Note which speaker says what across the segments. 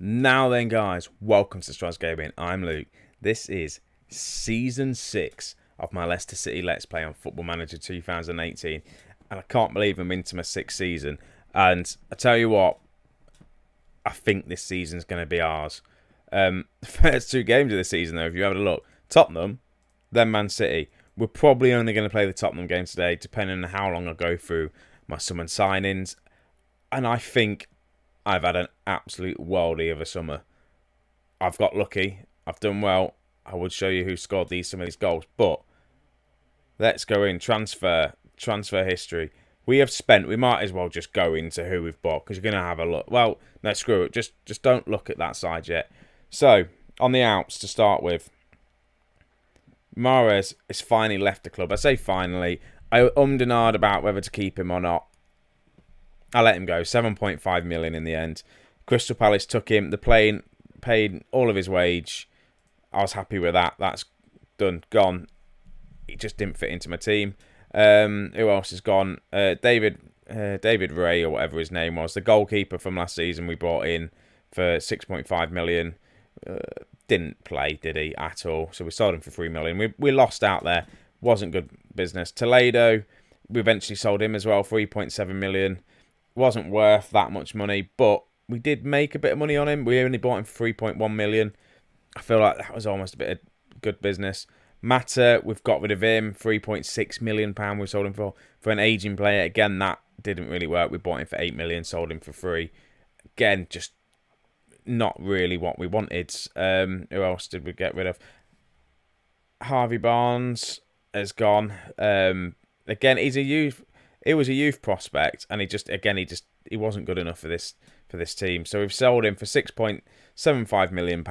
Speaker 1: Now then, guys, welcome to Strauss Gaming. I'm Luke. This is Season 6 of my Leicester City Let's Play on Football Manager 2018. And I can't believe I'm into my 6th season. And I tell you what, I think this season's going to be ours. The first 2 games of the season, though, if you have a look, Tottenham, then Man City. We're probably only going to play the Tottenham game today, depending on how long I go through my summer signings. And I think I've had an absolute worldie of a summer. I've got lucky. I've done well. I would show you who scored some of these goals. But let's go in. Transfer history. We might as well just go into who we've bought because you're going to have a look. Well, no, screw it. Just don't look at that side yet. So, on the outs to start with, Mahrez has finally left the club. I say finally. I and ahed about whether to keep him or not. I let him go. 7.5 million in the end. Crystal Palace took him. The paid all of his wage. I was happy with that. That's done. Gone. He just didn't fit into my team. Who else is gone? David Ray, or whatever his name was, the goalkeeper from last season, we brought in for 6.5 million. Didn't play, did he, at all? So we sold him for 3 million. We lost out there. Wasn't good business. Toledo, we eventually sold him as well, 3.7 million. Wasn't worth that much money, but we did make a bit of money on him. We only bought him for 3.1 million. I feel like that was almost a bit of good business. Mata, we've got rid of him, 3.6 million pound. We sold him for an aging player. Again, that didn't really work. We bought him for 8 million, sold him for 3. Again, just not really what we wanted. Who else did we get rid of? Harvey Barnes has gone. Again, he's a youth. He was a youth prospect, and he wasn't good enough for this team. So we've sold him for £6.75 million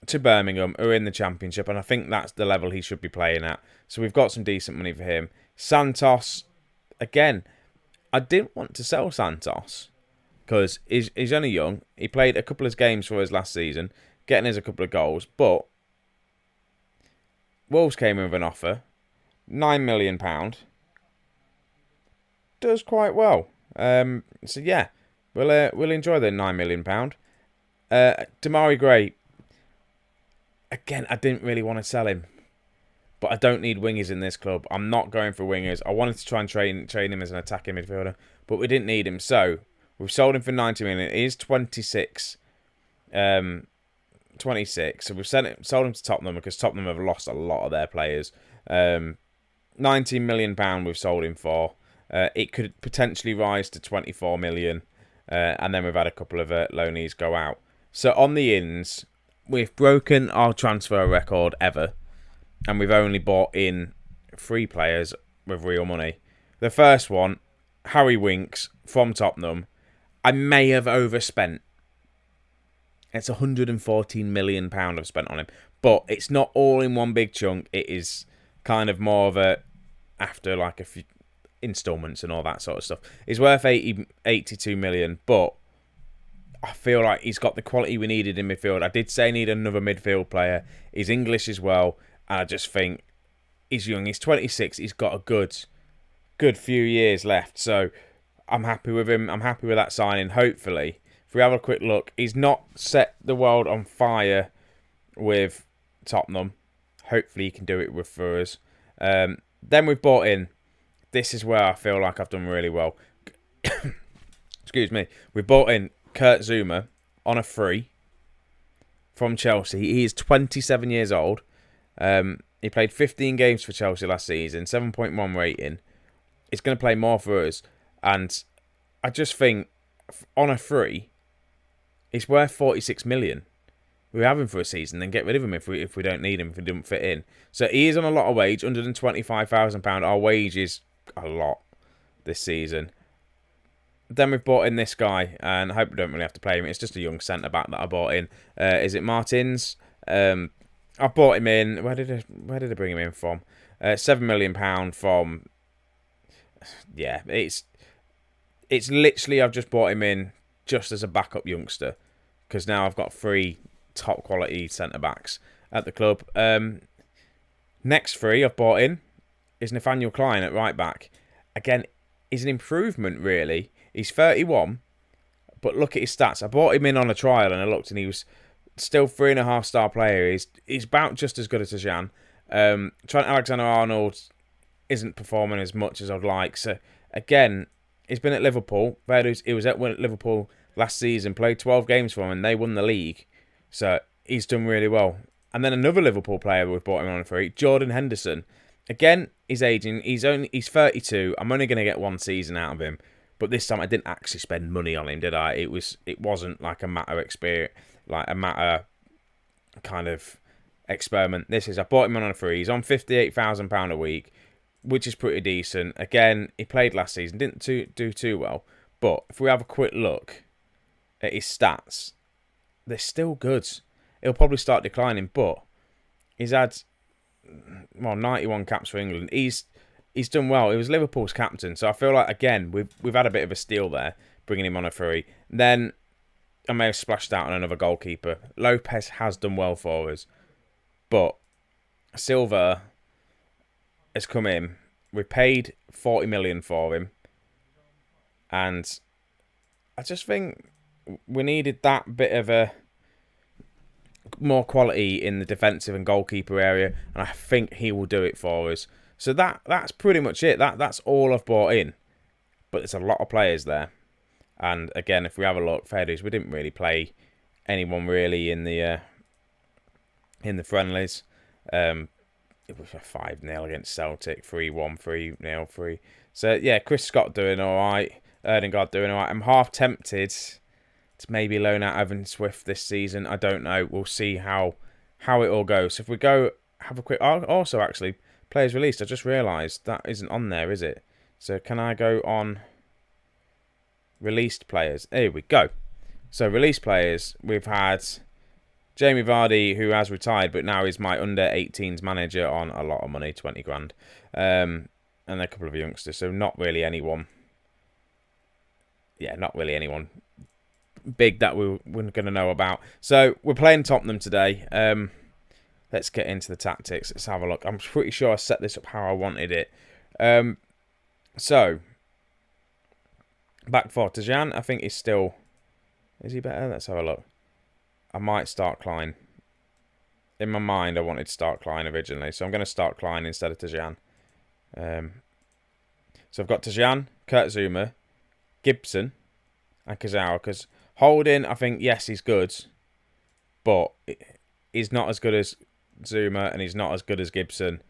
Speaker 1: to Birmingham, who are in the Championship, and I think that's the level he should be playing at. So we've got some decent money for him. Santos, again, I didn't want to sell Santos because he's only young. He played a couple of games for us last season, getting us a couple of goals, but Wolves came in with an offer, £9 million. Does quite well. So yeah, we'll enjoy the £9 million. Damari Gray. Again, I didn't really want to sell him, but I don't need wingers in this club. I'm not going for wingers. I wanted to try and train him as an attacking midfielder, but we didn't need him. So we've sold him for 90 million. He is 26. 26. So we've sold him to Tottenham because Tottenham have lost a lot of their players. £19 million we've sold him for. It could potentially rise to 24 million. And then we've had a couple of loanees go out. So on the ins, we've broken our transfer record ever. And we've only bought in 3 players with real money. The first one, Harry Winks from Tottenham. I may have overspent. It's £114 million I've spent on him. But it's not all in one big chunk. It is kind of more of a, after like a few installments and all that sort of stuff. He's worth 82 million, but I feel like he's got the quality we needed in midfield. I did say I need another midfield player. He's English as well, and I just think he's young. He's 26. He's got a good few years left, so I'm happy with him. I'm happy with that signing. Hopefully, if we have a quick look, he's not set the world on fire with Tottenham. Hopefully, he can do it for us. Then we've bought in. This is where I feel like I've done really well. Excuse me. We bought in Kurt Zouma on a free from Chelsea. He is 27 years old. He played 15 games for Chelsea last season, 7.1 rating. He's going to play more for us. And I just think on a free, it's worth 46 million. We have him for a season, then get rid of him if we don't need him, if he doesn't fit in. So he is on a lot of wage, £125,000. Our wage is a lot this season. Then we've bought in this guy, and I hope we don't really have to play him. It's just a young centre-back that I bought in. Is it Martins? I bought him in. Where did I bring him in from? £7 million from... Yeah, it's literally, I've just bought him in just as a backup youngster, because now I've got 3 top-quality centre-backs at the club. Next 3 I've bought in is Nathaniel Klein at right back. Again, he's an improvement, really. He's 31, But look at his stats. I bought him in on a trial and I looked, and he was still 3.5-star player. He's about just as good as Tajan. Trent Alexander-Arnold isn't performing as much as I'd like. So again, he's been at Liverpool. He was at Liverpool last season, played 12 games for them, and they won the league. So he's done really well. And then another Liverpool player we've bought him on a free, Jordan Henderson. Again, he's aging. He's 32. I'm only going to get one season out of him. But this time I didn't actually spend money on him, did I? It wasn't like a matter experience, like a matter kind of experiment. I bought him on a free. He's on £58,000 a week, which is pretty decent. Again, he played last season, didn't do too well. But if we have a quick look at his stats, they're still good. He'll probably start declining, but he's had 91 caps for England. He's done well. He was Liverpool's captain, so I feel like again we've had a bit of a steal there, bringing him on a free. Then I may have splashed out on another goalkeeper. Lopez has done well for us, but Silva has come in. We paid 40 million for him, and I just think we needed that bit of a more quality in the defensive and goalkeeper area, and I think he will do it for us. So that's pretty much it. That's all I've bought in, but there's a lot of players there. And again, if we have a look, fair dues, we didn't really play anyone really in the friendlies. It was a 5-0 against Celtic, 3-1, 3-0, 3. So yeah, Chris Scott doing all right, Erdegaard doing all right. I'm half tempted to maybe loan out Evan Swift this season. I don't know. We'll see how it all goes. So if we go have a quick... Also, actually, players released. I just realised that isn't on there, is it? So can I go on released players? Here we go. So released players, we've had Jamie Vardy, who has retired, but now is my under-18s manager on a lot of money, 20 grand. And a couple of youngsters, so not really anyone... Yeah, not really anyone big that we weren't going to know about. So we're playing Tottenham today. Let's get into the tactics. Let's have a look. I'm pretty sure I set this up how I wanted it. So back four. Tajan, I think is still... Is he better? Let's have a look. I might start Klein. In my mind, I wanted to start Klein originally, so I'm going to start Klein instead of Tajan. So I've got Tajan, Kurt Zouma, Gibson, and Kazawa, because Holding, I think, yes, he's good, but he's not as good as Zuma, and he's not as good as Gibson.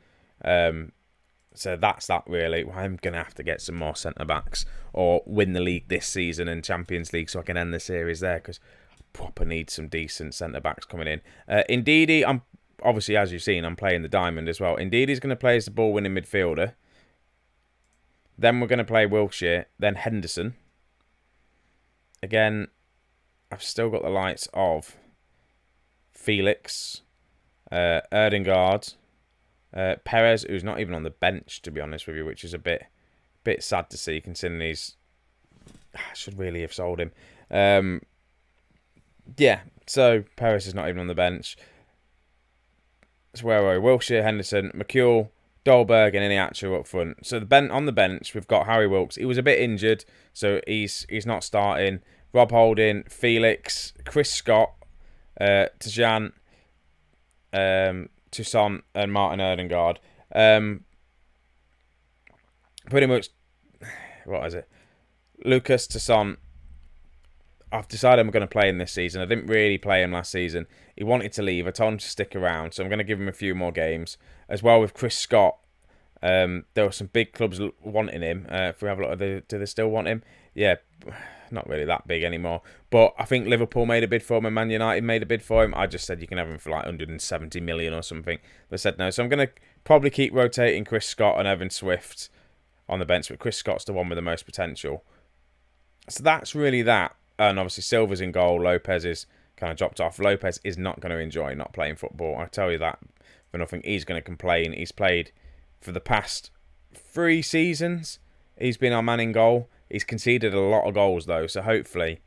Speaker 1: So that's that, really. I'm going to have to get some more centre-backs or win the league this season and Champions League so I can end the series there, because I proper need some decent centre-backs coming in. Ndidi, I'm obviously, as you've seen, I'm playing the diamond as well. Ndidi's going to play as the ball-winning midfielder. Then we're going to play Wilshere, then Henderson. Again, I've still got the likes of Felix, Erdegaard, Perez, who's not even on the bench, to be honest with you, which is a bit sad to see, considering he's... I should really have sold him. Yeah, so Perez is not even on the bench. So where are we? Wilshere, Henderson, McCule, Dolberg, and Iheanacho up front. So on the bench, we've got Harry Wilkes. He was a bit injured, so he's not starting. Rob Holding, Felix, Chris Scott, Tajan, Toussaint, and Martin Erdegaard. Pretty much, what is it? Lucas Toussaint. I've decided I'm going to play him this season. I didn't really play him last season. He wanted to leave. I told him to stick around, so I'm going to give him a few more games. As well with Chris Scott. There were some big clubs wanting him. If we have a look, do they still want him? Yeah, not really that big anymore. But I think Liverpool made a bid for him and Man United made a bid for him. I just said you can have him for like 170 million or something. They said no. So I'm going to probably keep rotating Chris Scott and Evan Swift on the bench. But Chris Scott's the one with the most potential. So that's really that. And obviously Silva's in goal. Lopez is kind of dropped off. Lopez is not going to enjoy not playing football. I tell you that for nothing. He's going to complain. He's played for the past 3 seasons. He's been our man in goal. He's conceded a lot of goals though. So hopefully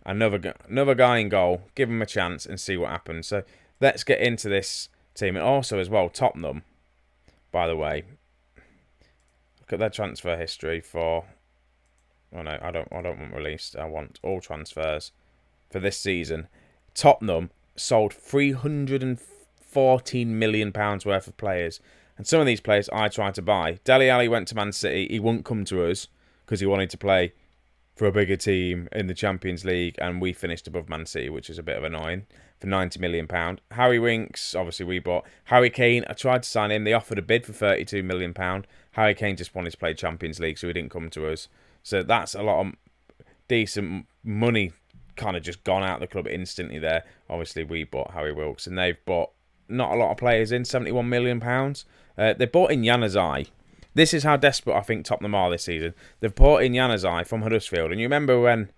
Speaker 1: another guy in goal. Give him a chance and see what happens. So let's get into this team. And also as well, Tottenham, by the way. Look at their transfer history for Oh no, I don't want released. I want all transfers for this season. Tottenham sold £314 million worth of players. And some of these players I tried to buy. Dele Alli went to Man City. He wouldn't come to us because he wanted to play for a bigger team in the Champions League, and we finished above Man City, which is a bit of annoying, for £90 million. Harry Winks, obviously we bought. Harry Kane, I tried to sign him. They offered a bid for £32 million. Harry Kane just wanted to play Champions League, so he didn't come to us. So that's a lot of decent money kind of just gone out of the club instantly there. Obviously we bought Harry Wilkes, and they've bought not a lot of players in, £71 million. They bought in Januzaj. This is how desperate I think Tottenham are this season. They've bought in Januzaj from Huddersfield. And you remember when,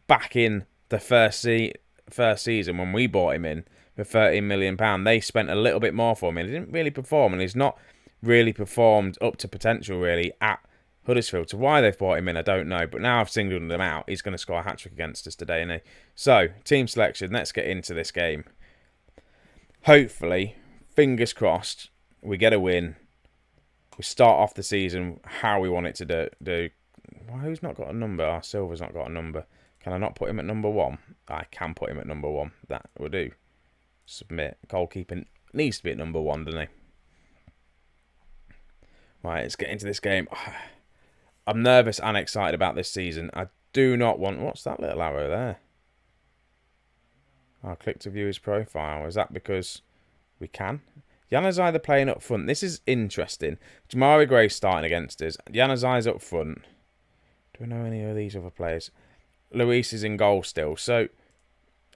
Speaker 1: back in the first season, when we bought him in for £13 million, they spent a little bit more for him. And he didn't really perform. And he's not really performed up to potential, really, at Huddersfield. So why they've bought him in, I don't know. But now I've singled him out. He's going to score a hat-trick against us today, isn't he? So, team selection. Let's get into this game. Hopefully, fingers crossed, we get a win. We start off the season how we want it to do. Well, who's not got a number? Silver's not got a number. Can I not put him at number 1? I can put him at number 1. That will do. Submit. Goalkeeping needs to be at number 1, doesn't he? Right, let's get into this game. I'm nervous and excited about this season. I do not want... What's that little arrow there? I'll click to view his profile. Is that because we can? Januzaj, they're playing up front. This is interesting. Jamari Gray's starting against us. Januzaj's up front. Do we know any of these other players? Luis is in goal still. So,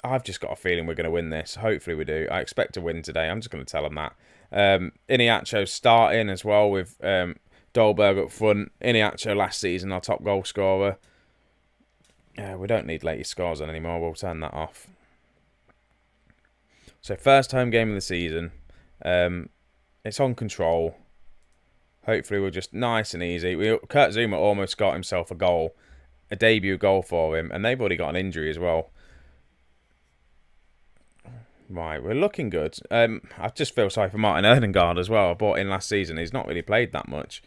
Speaker 1: I've just got a feeling we're going to win this. Hopefully we do. I expect to win today. I'm just going to tell them that. Iniacho's starting as well with Dolberg up front. Iniacho last season, our top goal scorer. We don't need latest scores on anymore. We'll turn that off. So, first home game of the season. It's on control. Hopefully we're just nice and easy. Kurt Zouma almost got himself a goal, a debut goal for him, and they've already got an injury as well. Right, we're looking good. I just feel sorry for Martin Erdegaard as well. I bought in last season. He's not really played that much.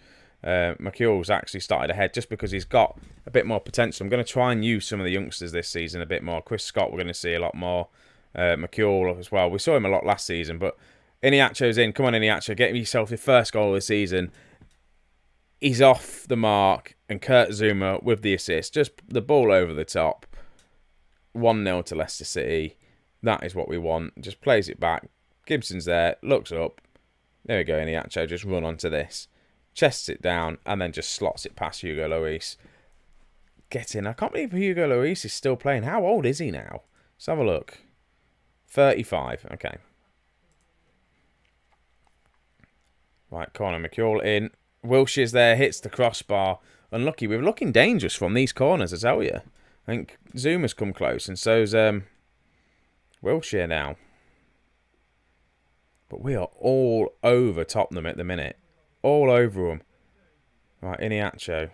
Speaker 1: McHugh's actually started ahead just because he's got a bit more potential. I'm going to try and use some of the youngsters this season a bit more. Chris Scott we're going to see a lot more. McHugh as well. We saw him a lot last season, but Iniacho's in. Come on, Iniacho. Get yourself your first goal of the season. He's off the mark. And Kurt Zouma with the assist. Just the ball over the top. 1-0 to Leicester City. That is what we want. Just plays it back. Gibson's there. Looks up. There we go, Iniacho. Just run onto this. Chests it down. And then just slots it past Hugo Lloris. Get in. I can't believe Hugo Lloris is still playing. How old is he now? Let's have a look. 35. Okay. Right, corner McCall in. Wilshire's there, hits the crossbar. Unlucky. We're looking dangerous from these corners, I tell you. I think Zuma's come close, and so's Wilshere now. But we are all over Tottenham at the minute. All over them. Right, Iniacho.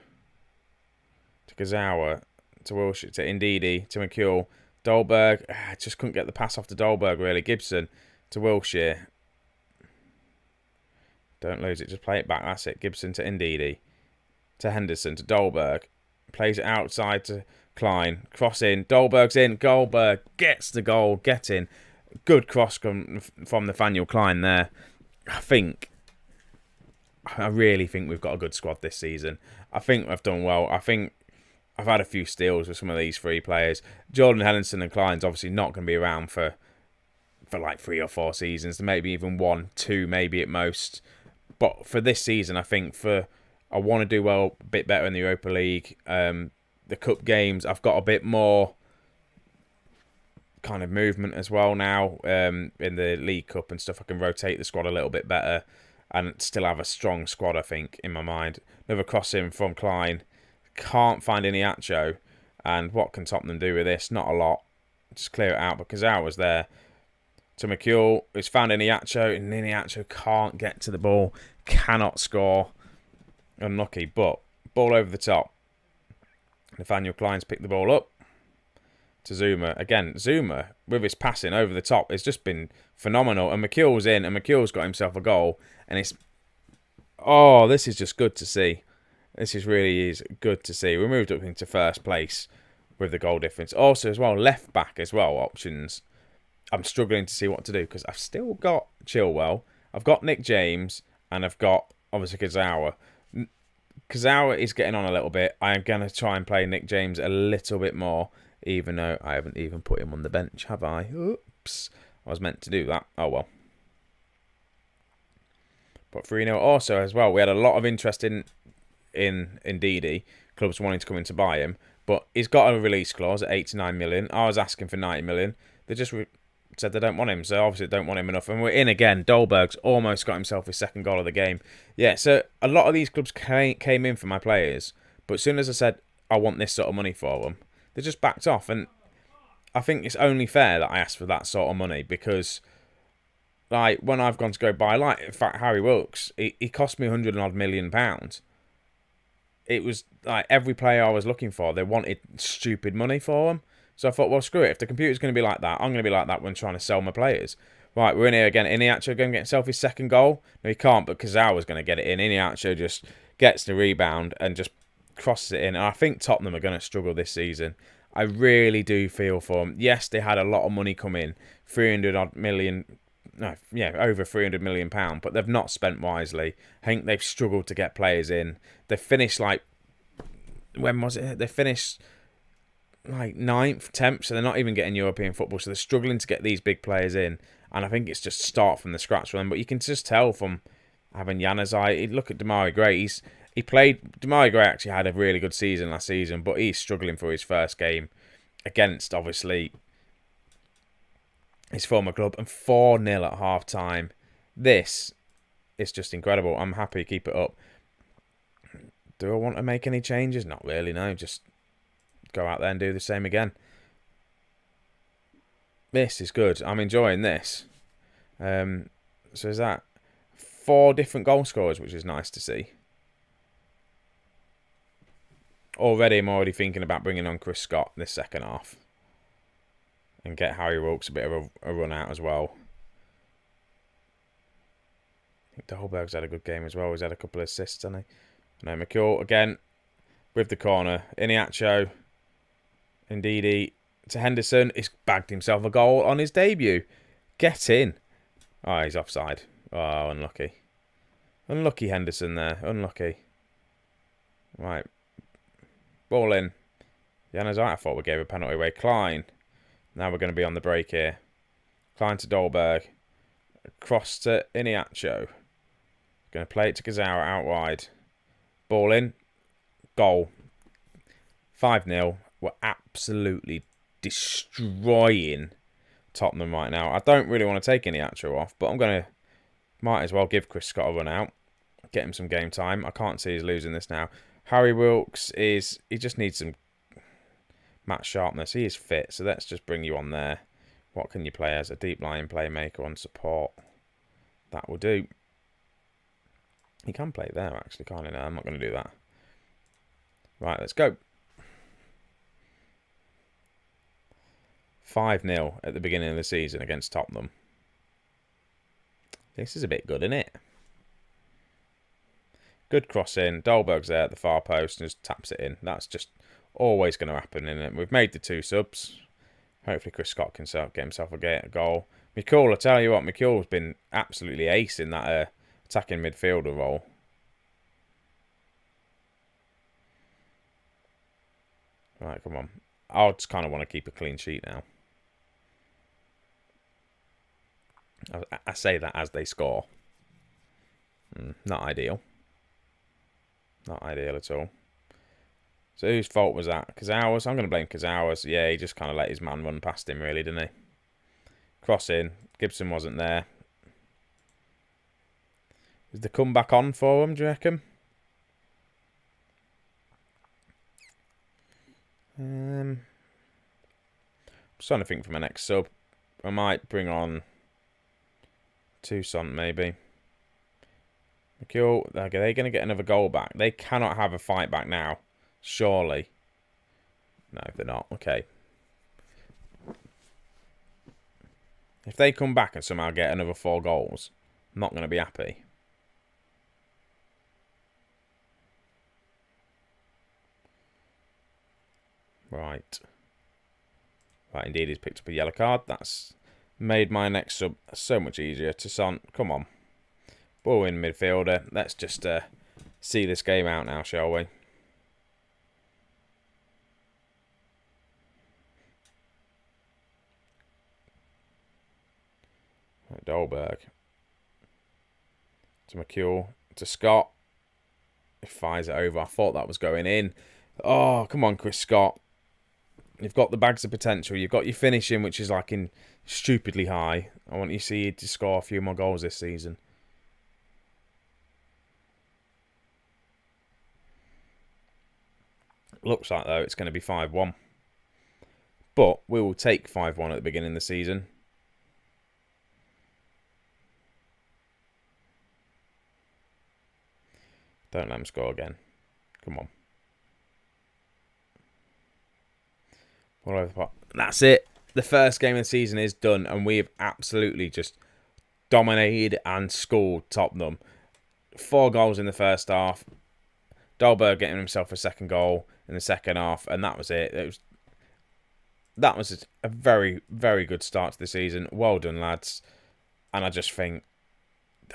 Speaker 1: To Gazawa. To Wilshere. To Ndidi. To McCall. Dolberg. Just couldn't get the pass off to Dolberg, really. Gibson. To Wilshere. Don't lose it. Just play it back. That's it. Gibson to Ndidi. To Henderson. To Dolberg. Plays it outside to Klein. Cross in. Dolberg's in. Goldberg gets the goal. Get in. Good cross from Nathaniel Klein there. I really think we've got a good squad this season. I think we've done well. I think I've had a few steals with some of these three players. Jordan Henderson and Klein's obviously not going to be around for like 3 or 4 seasons. Maybe even 1, 2 maybe at most. But for this season, I think I want to do well, a bit better in the Europa League. The cup games, I've got a bit more kind of movement as well now in the League Cup and stuff. I can rotate the squad a little bit better and still have a strong squad, I think, in my mind. Another cross in from Klein. Can't find Iniacho. And what can Tottenham do with this? Not a lot. Just clear it out because I was there. To McHugh, who's found Iniacho, and Iniacho can't get to the ball, cannot score. Unlucky, but ball over the top. Nathaniel Klein's picked the ball up to Zouma. Again, Zouma, with his passing over the top, has just been phenomenal. And McHugh's in, and McHugh's got himself a goal. And it's... Oh, this is just good to see. This is good to see. We moved up into first place with the goal difference. Also, as well, left back as well, options. I'm struggling to see what to do because I've still got Chilwell, I've got Nick James, and I've got, obviously, Kazawa. Kazawa is getting on a little bit. I am going to try and play Nick James a little bit more, even though I haven't even put him on the bench, have I? Oops. I was meant to do that. Oh, well. But 3-0 also, as well, we had a lot of interest in Ndidi, clubs wanting to come in to buy him. But he's got a release clause at 89 million. I was asking for 90 million. They just said they don't want him, so obviously they don't want him enough. And we're in again. Dolberg's almost got himself his second goal of the game. Yeah, so a lot of these clubs came in for my players, but as soon as I said I want this sort of money for them, they just backed off. And I think it's only fair that I asked for that sort of money because, like, when I've gone to go buy, like, in fact, Harry Wilkes, he cost me £100 million. It was like every player I was looking for, they wanted stupid money for them. So I thought, well, screw it. If the computer's going to be like that, I'm going to be like that when trying to sell my players. Right, we're in here again. Iniacho going to get himself his second goal. No, he can't, but Kazawa's going to get it in. Iniacho just gets the rebound and just crosses it in. And I think Tottenham are going to struggle this season. I really do feel for them. Yes, they had a lot of money come in, 300 odd million. No, yeah, over £300 million, but they've not spent wisely. I think they've struggled to get players in. They finished like, when was it? They finished like 9th, 10th, so they're not even getting European football, so they're struggling to get these big players in, and I think it's just start from the scratch for them. But you can just tell from having Januzaj, look at Demarai Gray, Demarai Gray actually had a really good season last season, but he's struggling for his first game against, obviously, his former club, and 4-0 at half-time. This is just incredible. I'm happy to keep it up. Do I want to make any changes? Not really, no, just go out there and do the same again. This is good. I'm enjoying this. So is that 4 different goal scorers, which is nice to see. I'm already thinking about bringing on Chris Scott this second half. And get Harry Wilkes a bit of a run out as well. I think Dolberg's had a good game as well. He's had a couple of assists, hasn't he? No, McCall again with the corner. Iniacho. Ndidi to Henderson. He's bagged himself a goal on his debut. Get in. Oh, he's offside. Oh, unlucky. Unlucky Henderson there. Unlucky. Right. Ball in. Januzaj, I thought we gave a penalty away. Klein. Now we're going to be on the break here. Klein to Dolberg. Across to Iniacho. Going to play it to Kazawa out wide. Ball in. Goal. 5-0. We're absolutely destroying Tottenham right now. I don't really want to take Iniacho off, but I'm going to... Might as well give Chris Scott a run out. Get him some game time. I can't see he's losing this now. Harry Wilkes is... He just needs some match sharpness. He is fit, so let's just bring you on there. What can you play as? A deep line playmaker on support. That will do. He can play there, actually, can't he? No, I'm not going to do that. Right, let's go. 5-0 at the beginning of the season against Tottenham. This is a bit good, isn't it? Good cross in. Dolberg's there at the far post and just taps it in. That's just always going to happen, isn't it? We've made the 2 subs. Hopefully Chris Scott can get himself a goal. McCall, I tell you what, McCall's been absolutely ace in that attacking midfielder role. Right, come on. I just kind of want to keep a clean sheet now. I say that as they score. Not ideal. Not ideal at all. So whose fault was that? Kazawa's? I'm going to blame Kazawa's. Yeah, he just kind of let his man run past him, really, didn't he? Cross in. Gibson wasn't there. Is the comeback on for him, do you reckon? I'm just trying to think for my next sub. I might bring on Toussaint, maybe. McCall, are they going to get another goal back? They cannot have a fight back now. Surely. No, they're not. Okay. If they come back and somehow get another 4 goals, I'm not going to be happy. Right. Right, indeed, he's picked up a yellow card. That's made my next sub so much easier. Toussaint, come on. Ball in midfielder. Let's just see this game out now, shall we? Right, Dolberg. To McCule. To Scott. He fires it over. I thought that was going in. Oh, come on, Chris Scott. You've got the bags of potential. You've got your finishing, which is like in stupidly high. I want you to see you to score a few more goals this season. Looks like, though, it's going to be 5-1. But we will take 5-1 at the beginning of the season. Don't let him score again. Come on. All over the pot. That's it. The first game of the season is done, and we have absolutely just dominated and scored Tottenham. 4 goals in the first half. Dolberg getting himself a second goal in the second half, and that was it. That was a very, very good start to the season. Well done, lads. And I just think,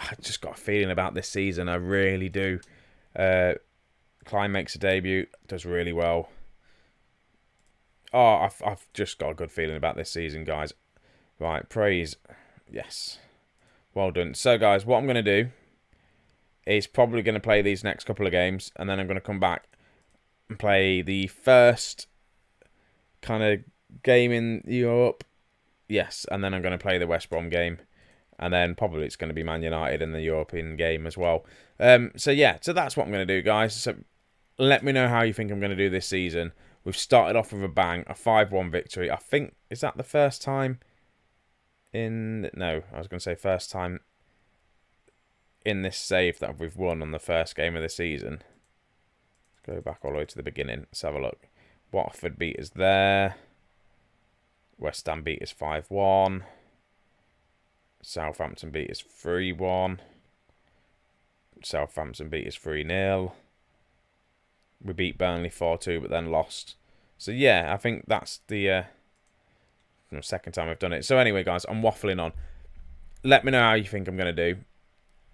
Speaker 1: I just got a feeling about this season. I really do. Klein makes a debut, does really well. Oh, I've just got a good feeling about this season, guys. Right, praise. Yes. Well done. So, guys, what I'm going to do is probably going to play these next couple of games, and then I'm going to come back and play the first kind of game in Europe. Yes, and then I'm going to play the West Brom game, and then probably it's going to be Man United in the European game as well. So, yeah, so that's what I'm going to do, guys. So, let me know how you think I'm going to do this season. We've started off with a bang, a 5-1 victory. I think, is that the first time in... No, I was going to say first time in this save that we've won on the first game of the season. Let's go back all the way to the beginning. Let's have a look. Watford beat us there. West Ham beat us 5-1. Southampton beat us 3-1. Southampton beat us 3-0. We beat Burnley 4-2, but then lost. So, yeah, I think that's the second time I've done it. So, anyway, guys, I'm waffling on. Let me know how you think I'm going to do.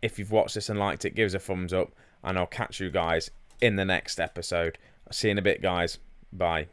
Speaker 1: If you've watched this and liked it, give us a thumbs up. And I'll catch you guys in the next episode. I'll see you in a bit, guys. Bye.